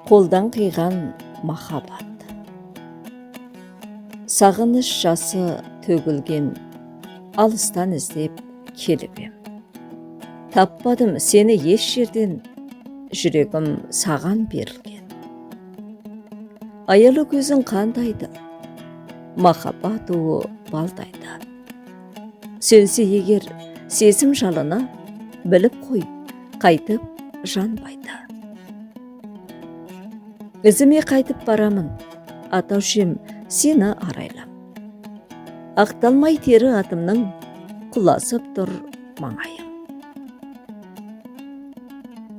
Қолдан қиған махаббат. Сағыныш жасы төгілген, алыстан іздеп келіп ем. Таппадым сені еш жерден, жүрегім саған берілген. Аялы көзің қандайды, махаббат уы балдайды. Сөнсе егер сезім жалына, біліп қой, қайтып жанбайды. Ізіме қайтып барамын, атаушым сені арайлам. Ақталмай тері атымның, құласып тұр маңайым.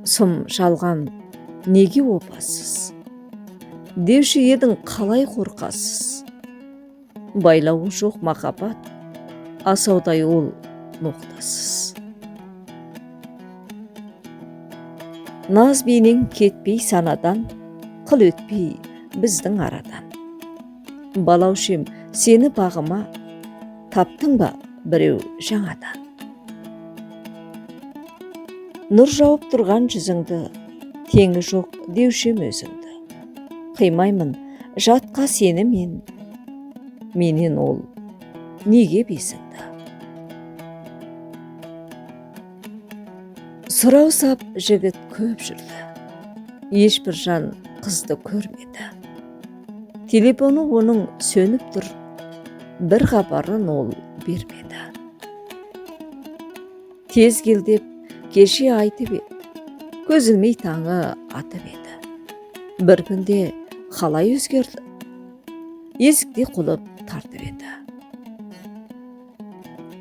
Сұм жалған, неге опасыз? Деуші едің қалай қорқасыз? Байлауы жоқ махаббат, асаудай ол ноқтасыз. Наз бейнең кетпей санадан, қыл өтпей біздің арадан. Балаушым сені бағыма, таптың ба біреу жаңадан. Нұр жауып тұрған жүзіңді, теңі жоқ деушім өзіңді. Қимаймын жатқа сені менен ол неге бесіңді. Сұрау сап жігіт көп жүрді, ешбір жан қызды көрмеді. Телефоны оның сөніп тұр, бір хабарын ол бермеді. Тез кел деп кеше айтып еді, көзілмей таңы атып еді. Бір күнде қалай өзгерді, есікте құлып тартып еді.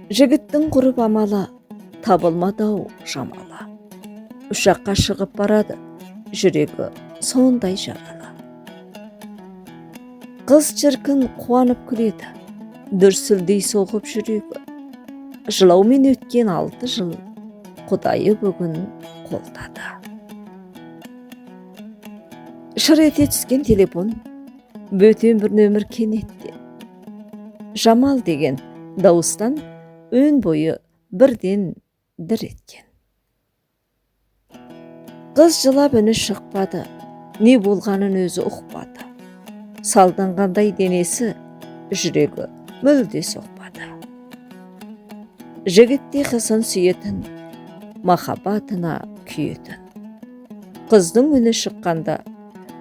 Жігіттің құрып амалы, табылмадау жамалы. Ұшаққа шығып барады, жүрегі сондай жаралы. Қыз шіркін қуанып күледі, дүрсілдей соғып жүрегі. Жылаумен өткен 6 жыл, Құдайы бүгін қолдады. Шыр ете түскен телефон, бөтен бір нөмір кенеттен. Жамал деген дауыстан өн бойы бірден дір еткен. Қыз жылап үні шықпады, не болғанын өзі ұқпады. Салданғандай денесі, жүрегі мүлде соқпады. Жігітте қызын сүйетін, махаббатына күйетін. Қыздың үні шыққанда,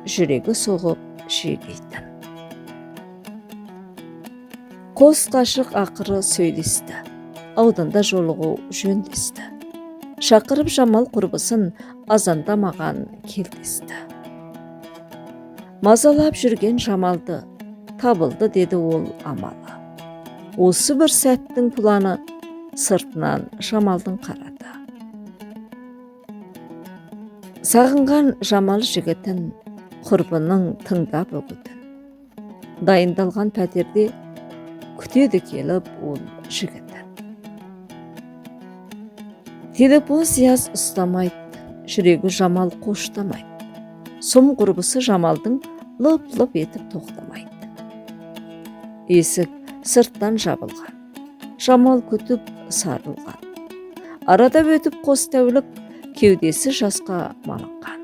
жүрегі соғып шегейтін. Қос қашық ақыры сөйлесті, ауданда жолығу жөндесті. Шақырып Жамал құрбысын азандамаған келдесті. Мазалап жүрген Жамалды, табылды деді ол амалы. Осы бір сәттің планы сыртынан Жамалдың қарады. Сағынған Жамал жігітін, құрбының тыңдап үгітін. Дайындалған пәтерде күтеді келіп ол жігітін. Телефон сияз ұстамайды, жүрегі Жамал қоштамайды. Сұм құрбысы Жамалдың лып-лып етіп тоқтамайды. Есік сырттан жабылған, Жамал күтіп сарылған. Арада өтіп қос тәулік, кеудесі жасқа малынған.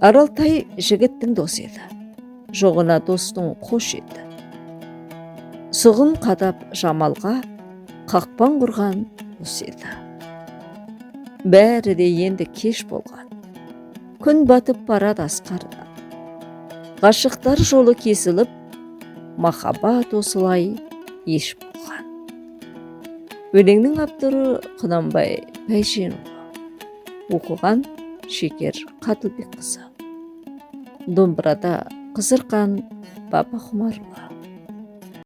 Аралтай жігіттің дос еді, жоғына достың қош еді. Сұғын қадап Жамалға, қақпан құрған осы еді. Бәрі де енді кеш болған. Күн батып барады асқардан. Ғашықтар жолы кесіліп, махаббат осылай еш болған. Өлеңнің авторы Құнанбай Бәйженұлы. Оқыған Шекер Қатылбекқызы. Домбырада Қызырқан Бабақұмарұлы.